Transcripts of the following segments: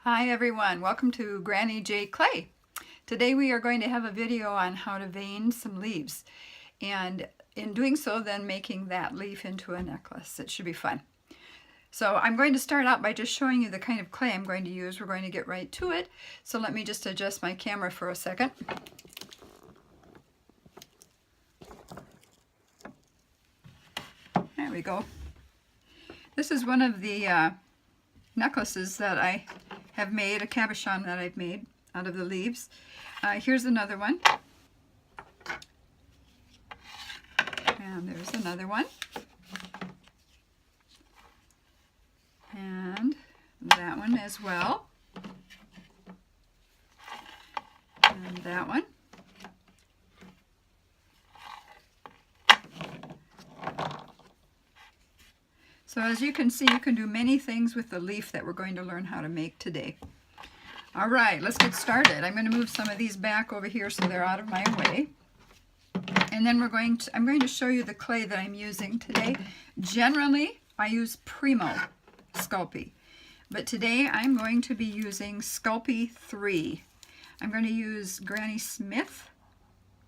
Hi everyone, welcome to Granny J Clay. Today we are going to have a video on how to vein some leaves, and in doing so then making that leaf into a necklace. It should be fun. So I'm going to start out by just showing you the kind of clay I'm going to use. We're going to get right to it. So let me just adjust my camera for a second. There we go. This is one of the necklaces that I have made, a cabochon that I've made out of the leaves. Here's another one. And there's another one. And that one as well. And that one. So as you can see, you can do many things with the leaf that we're going to learn how to make today. All right, let's get started. I'm going to move some of these back over here so they're out of my way. And then I'm going to show you the clay that I'm using today. Generally, I use Primo Sculpey, but today I'm going to be using Sculpey 3. I'm going to use Granny Smith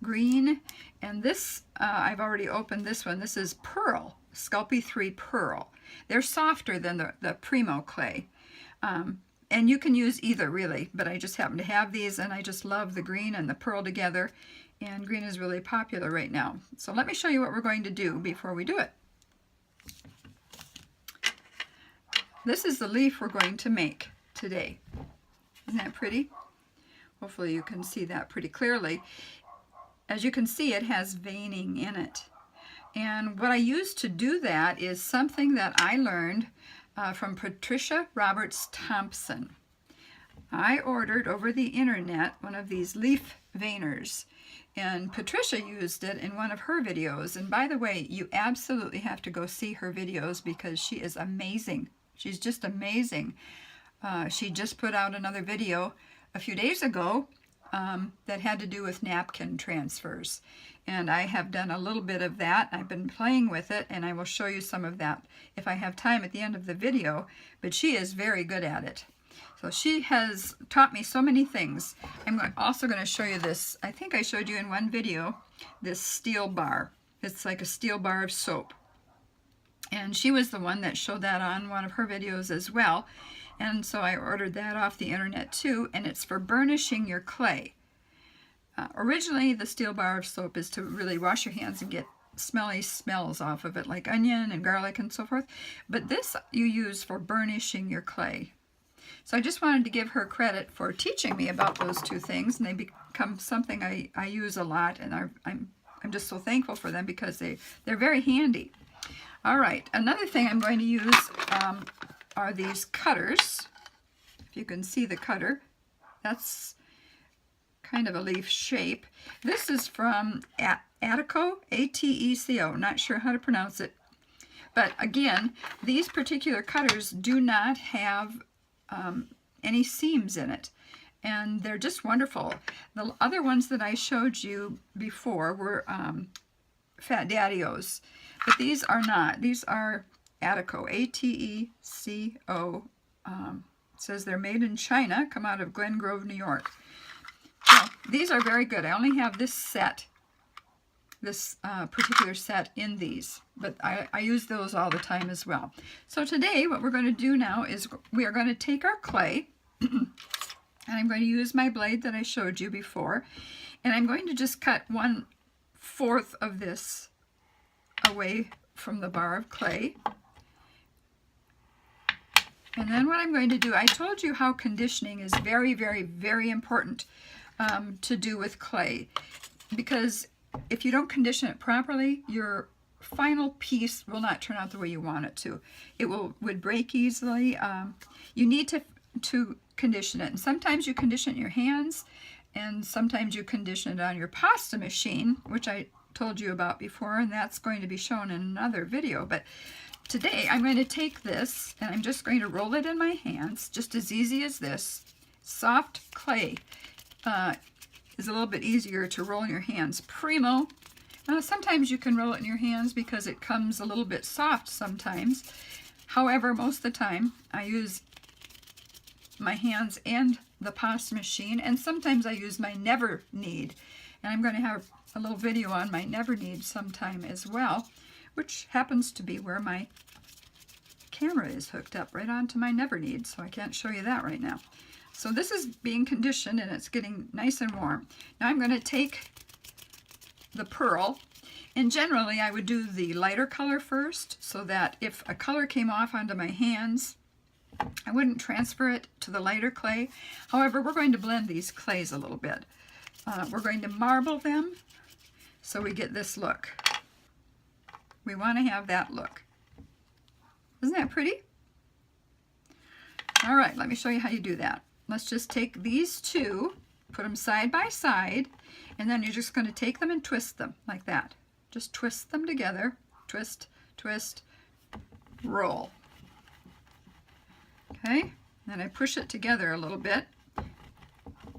green, and this, I've already opened this one. This is Pearl, Sculpey 3 Pearl. They're softer than the Primo clay. And you can use either really, but I just happen to have these and I just love the green and the pearl together, and green is really popular right now. So let me show you what we're going to do before we do it. This is the leaf we're going to make today. Isn't that pretty? Hopefully you can see that pretty clearly. As you can see, it has veining in it. And what I use to do that is something that I learned from Patricia Roberts Thompson. I ordered over the internet one of these leaf veiners, and Patricia used it in one of her videos. And by the way, you absolutely have to go see her videos because she is amazing. She's just amazing. She just put out another video a few days ago that had to do with napkin transfers, and I have done a little bit of that. I've been playing with it, and I will show you some of that if I have time at the end of the video, but she is very good at it. So she has taught me so many things. I'm also going to show you this. I think I showed you in one video this steel bar. It's like a steel bar of soap, and she was the one that showed that on one of her videos as well. And so I ordered that off the internet too, and it's for burnishing your clay. Originally, the steel bar of soap is to really wash your hands and get smelly smells off of it, like onion and garlic and so forth. But this you use for burnishing your clay. So I just wanted to give her credit for teaching me about those two things, and they become something I use a lot, and I'm just so thankful for them because they're very handy. All right, another thing I'm going to use are these cutters. If you can see the cutter, that's kind of a leaf shape. This is from Ateco, A-T-E-C-O, not sure how to pronounce it. But again, these particular cutters do not have any seams in it, and they're just wonderful. The other ones that I showed you before were Fat Daddy-O's, but these are not. These are Ateco, A-T-E-C-O. It says they're made in China, come out of Glen Grove, New York. So these are very good. I only have this set, this particular set in these, but I use those all the time as well. So today what we're going to do now is we are going to take our clay, and I'm going to use my blade that I showed you before, and I'm going to just cut 1/4 of this away from the bar of clay. And then what I'm going to do, I told you how conditioning is very, very, very important to do with clay, because if you don't condition it properly, your final piece will not turn out the way you want it to. It would break easily. You need to condition it, and sometimes you condition it in your hands, and sometimes you condition it on your pasta machine, which I told you about before, and that's going to be shown in another video. But today I'm going to take this and I'm just going to roll it in my hands, just as easy as this. Soft clay is a little bit easier to roll in your hands. Primo, sometimes you can roll it in your hands because it comes a little bit soft sometimes. However, most of the time I use my hands and the pasta machine, and sometimes I use my never knead. And I'm going to have a little video on my never knead sometime as well, which happens to be where my camera is hooked up right onto my never knead, so I can't show you that right now. So this is being conditioned and it's getting nice and warm. Now I'm going to take the pearl, and generally I would do the lighter color first so that if a color came off onto my hands, I wouldn't transfer it to the lighter clay. However, we're going to blend these clays a little bit. We're going to marble them so we get this look. We want to have that look. Isn't that pretty? All right, let me show you how you do that. Let's just take these two, put them side by side, and then you're just going to take them and twist them like that. Just twist them together. Twist, twist, roll. Okay, then I push it together a little bit,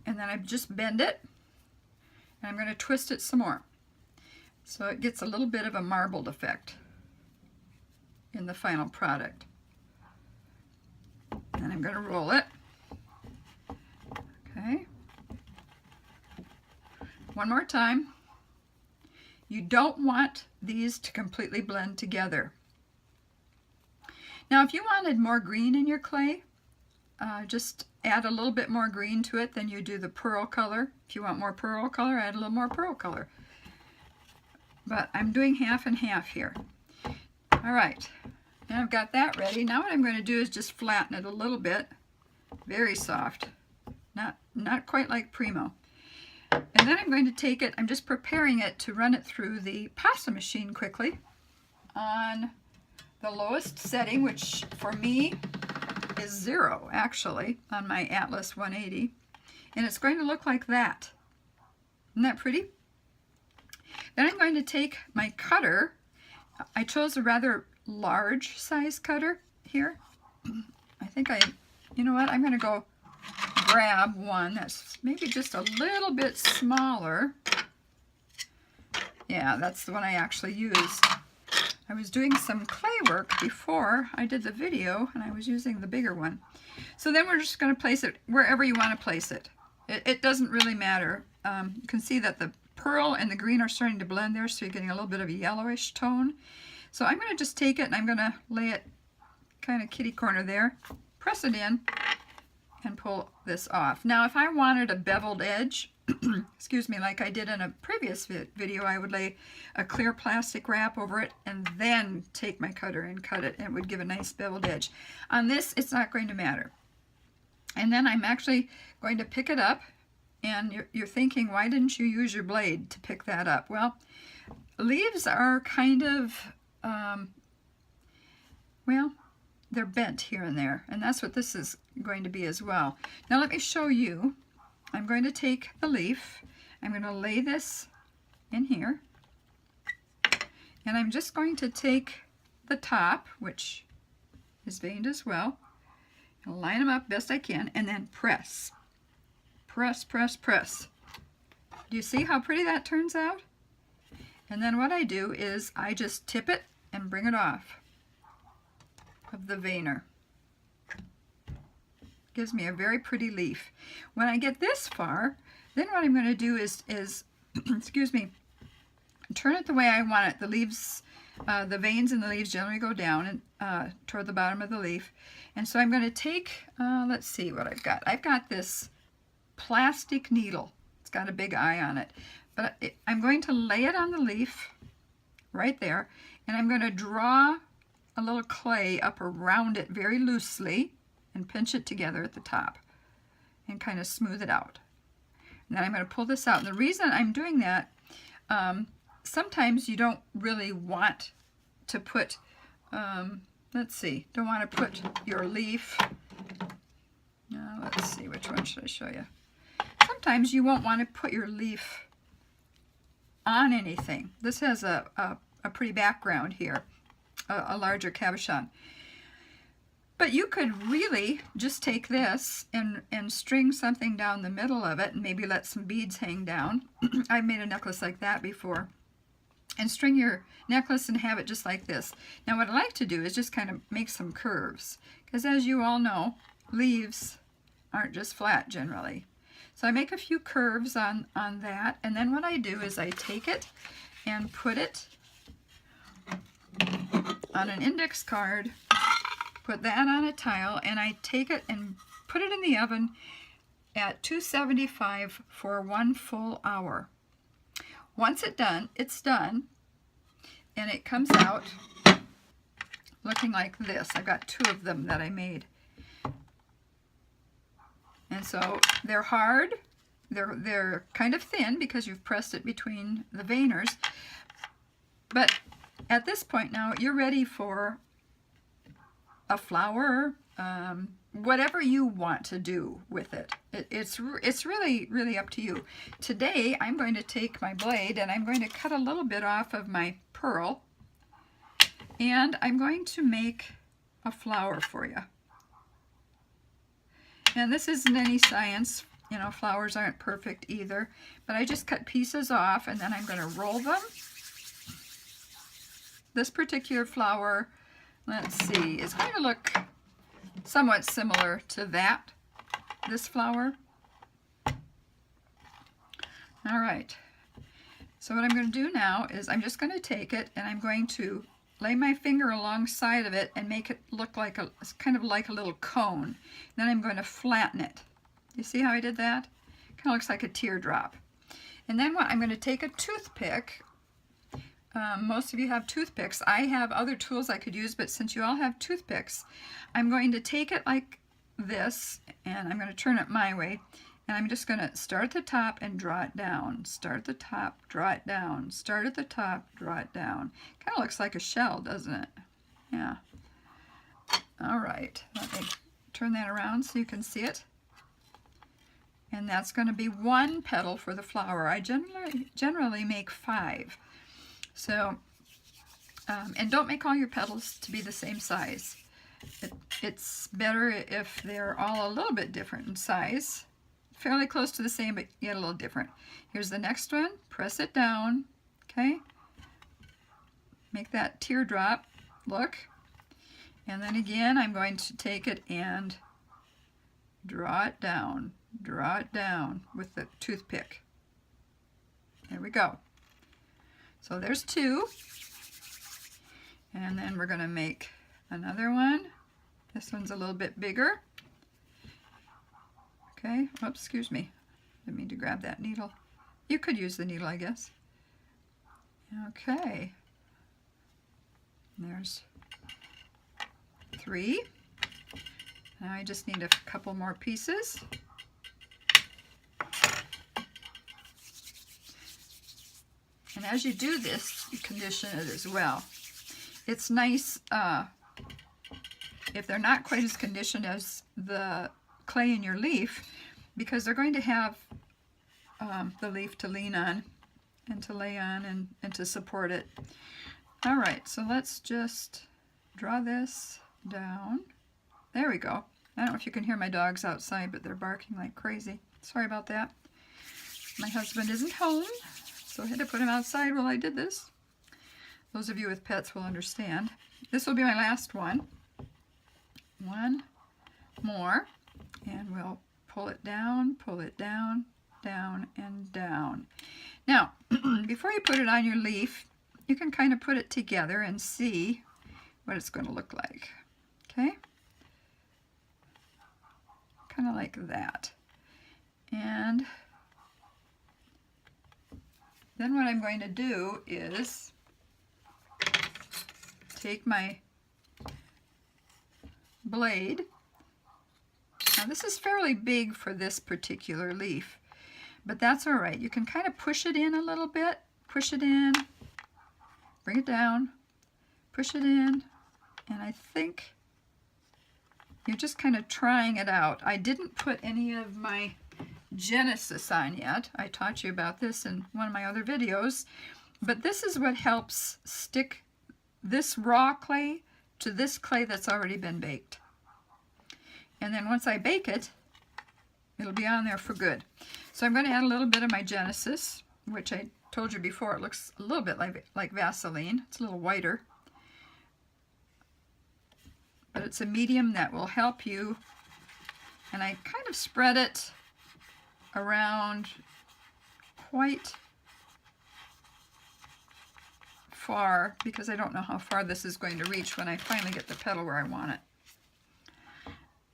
and then I just bend it, and I'm going to twist it some more. So it gets a little bit of a marbled effect in the final product. And I'm going to roll it. Okay. One more time. You don't want these to completely blend together. Now if you wanted more green in your clay, just add a little bit more green to it than you do the pearl color. If you want more pearl color, add a little more pearl color. But I'm doing half and half here. All right, now I've got that ready. Now what I'm going to do is just flatten it a little bit. Very soft. Not quite like Primo. And then I'm going to take it, I'm just preparing it to run it through the pasta machine quickly on the lowest setting, which for me is 0 actually on my Atlas 180. And it's going to look like that. Isn't that pretty? Then I'm going to take my cutter. I chose a rather large size cutter here. I think you know what, I'm going to go grab one that's maybe just a little bit smaller. Yeah, that's the one I actually used. I was doing some clay work before I did the video, and I was using the bigger one. So then we're just going to place it wherever you want to place it. It doesn't really matter. You can see that the pearl and the green are starting to blend there, so you're getting a little bit of a yellowish tone. So I'm going to just take it and I'm going to lay it kind of kitty corner there, press it in, and pull this off. Now if I wanted a beveled edge, excuse me, like I did in a previous video, I would lay a clear plastic wrap over it and then take my cutter and cut it, and it would give a nice beveled edge. On this, it's not going to matter. And then I'm actually going to pick it up, and you're thinking, why didn't you use your blade to pick that up? Well, leaves are kind of, well, they're bent here and there, and that's what this is going to be as well. Now let me show you. I'm going to take the leaf, I'm going to lay this in here, and I'm just going to take the top, which is veined as well, and line them up best I can, and then press. Press, press, press. Do you see how pretty that turns out? And then what I do is I just tip it and bring it off of the veiner. Gives me a very pretty leaf. When I get this far, then what I'm going to do is excuse me, turn it the way I want it. The leaves, the veins in the leaves generally go down and toward the bottom of the leaf. And so I'm going to take, let's see what I've got. I've got this plastic needle. It's got a big eye on it. But I'm going to lay it on the leaf right there, and I'm going to draw a little clay up around it very loosely and pinch it together at the top and kind of smooth it out. And then I'm going to pull this out. And the reason I'm doing that, sometimes you don't really want to put, let's see, don't want to put your leaf, let's see, which one should I show you? Sometimes you won't want to put your leaf on anything. This has a pretty background here, a larger cabochon. But you could really just take this and string something down the middle of it and maybe let some beads hang down. I've made a necklace like that before. And string your necklace and have it just like this. Now what I like to do is just kind of make some curves. Because as you all know, leaves aren't just flat generally. So I make a few curves on that, and then what I do is I take it and put it on an index card, put that on a tile, and I take it and put it in the oven at 275 for 1 full hour. Once it's done, and it comes out looking like this. I've got 2 of them that I made. And so they're hard, they're kind of thin because you've pressed it between the veiners, but at this point now you're ready for a flower, whatever you want to do with it. It's really up to you. Today I'm going to take my blade and I'm going to cut a little bit off of my pearl, and I'm going to make a flower for you. And this isn't any science, you know, flowers aren't perfect either, but I just cut pieces off and then I'm going to roll them. This particular flower, let's see, is going to look somewhat similar to this flower. All right, so what I'm going to do now is I'm just going to take it and I'm going to lay my finger alongside of it and make it look like kind of like a little cone. Then I'm going to flatten it. You see how I did that? Kind of looks like a teardrop. And then I'm going to take a toothpick. Most of you have toothpicks. I have other tools I could use, but since you all have toothpicks, I'm going to take it like this, and I'm going to turn it my way, and I'm just going to start at the top and draw it down. Start at the top, draw it down. Start at the top, draw it down. Kind of looks like a shell, doesn't it? Yeah. All right. Let me turn that around so you can see it. And that's going to be 1 petal for the flower. I generally make 5. So, and don't make all your petals to be the same size. It's better if they're all a little bit different in size. Fairly close to the same, but yet a little different. Here's the next one. Press it down, okay? Make that teardrop look. And then again, I'm going to take it and draw it down with the toothpick. There we go. So there's 2. And then we're going to make another one. This one's a little bit bigger. Okay, oops, excuse me. Didn't mean to grab that needle. You could use the needle, I guess. Okay. There's 3. Now I just need a couple more pieces. And as you do this, you condition it as well. It's nice if they're not quite as conditioned as the clay in your leaf, because they're going to have the leaf to lean on and to lay on and to support it. All right, so let's just draw this down. There we go. I don't know if you can hear my dogs outside, but they're barking like crazy. Sorry about that. My husband isn't home, so I had to put him outside while I did this. Those of you with pets will understand. This will be my last one. One more, and we'll pull it down, down, and down. Now, before you put it on your leaf, you can kind of put it together and see what it's going to look like. Okay? Kind of like that. And then what I'm going to do is take my blade. Now this is fairly big for this particular leaf, but that's all right. You can kind of push it in a little bit, push it in, bring it down, push it in, and I think you're just kind of trying it out. I didn't put any of my Genesis on yet. I taught you about this in one of my other videos, but this is what helps stick this raw clay to this clay that's already been baked. And then once I bake it, it'll be on there for good. So I'm going to add a little bit of my Genesis, which I told you before, it looks a little bit like Vaseline. It's a little whiter. But it's a medium that will help you And I kind of spread it around quite far because I don't know how far this is going to reach when I finally get the petal where I want it.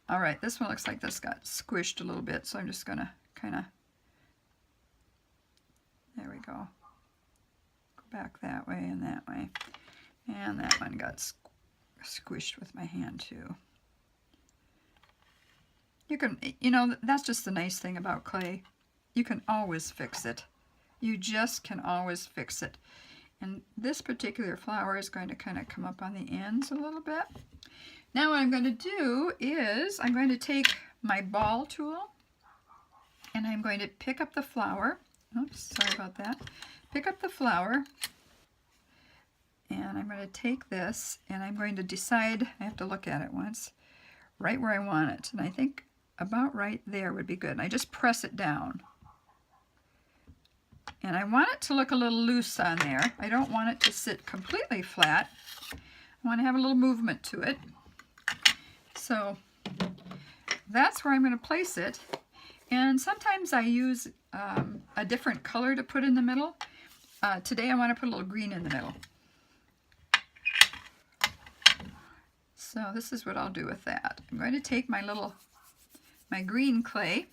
All right, this one looks like this got squished a little bit, so I'm just going to kind of, there we go. Go back that way and that way. And that one got squished with my hand too. You can, you know, that's just the nice thing about clay. You can always fix it. You just can always fix it. And this particular flower is going to kind of come up on the ends a little bit. Now what I'm going to do is I'm going to take my ball tool and I'm going to pick up the flower. Oops, sorry about that. Pick up the flower and I'm going to take this and I'm going to decide, I have to look at it once, right where I want it. And I think about right there would be good. And I just press it down. And I want it to look a little loose on there. I don't want it to sit completely flat. I want to have a little movement to it. So that's where I'm going to place it. And sometimes I use a different color to put in the middle. Today I want to put a little green in the middle. So this is what I'll do with that. I'm going to take my green clay,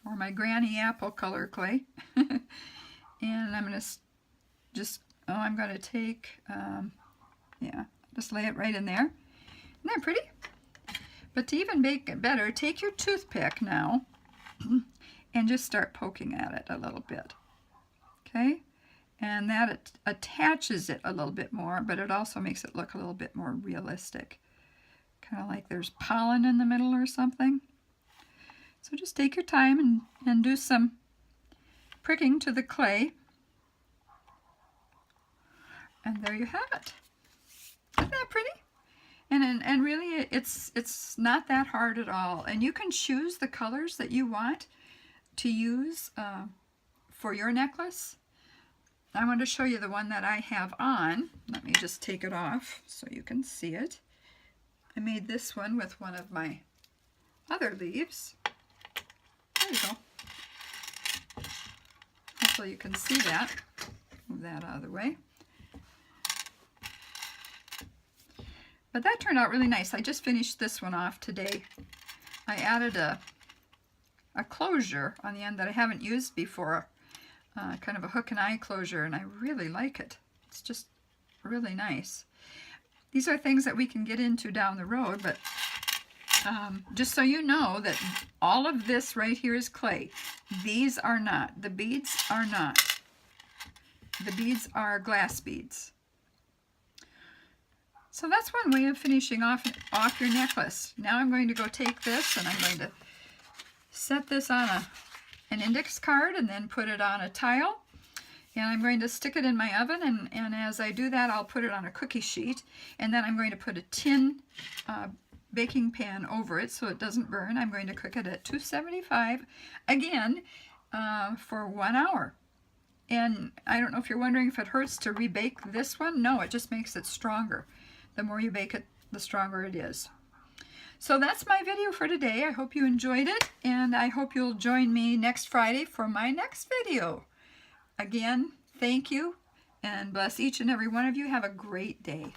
or my granny apple color clay, and I'm going to just, I'm going to take, yeah, just lay it right in there. Isn't that pretty? But to even make it better, take your toothpick now and just start poking at it a little bit, okay? And that attaches it a little bit more, but it also makes it look a little bit more realistic. Kind of like there's pollen in the middle or something. So just take your time and do some pricking to the clay. And there you have it. Isn't that pretty? And really it's not that hard at all. And you can choose the colors that you want to use for your necklace. I want to show you the one that I have on. Let me just take it off so you can see it. I made this one with one of my other leaves. There you go. Hopefully you can see that. Move that out of the way. But that turned out really nice. I just finished this one off today. I added a closure on the end that I haven't used before. Kind of a hook and eye closure, and I really like it. It's just really nice. These are things that we can get into down the road, but just so you know that all of this right here is clay. These are not. The beads are not. The beads are glass beads. So that's one way of finishing off your necklace. Now I'm going to go take this and I'm going to set this on an index card and then put it on a tile. And I'm going to stick it in my oven, and as I do that, I'll put it on a cookie sheet. And then I'm going to put a tin baking pan over it so it doesn't burn. I'm going to cook it at 275, again, for 1 hour. And I don't know if you're wondering if it hurts to rebake this one. No, it just makes it stronger. The more you bake it, the stronger it is. So that's my video for today. I hope you enjoyed it, and I hope you'll join me next Friday for my next video. Again, thank you, and bless each and every one of you. Have a great day.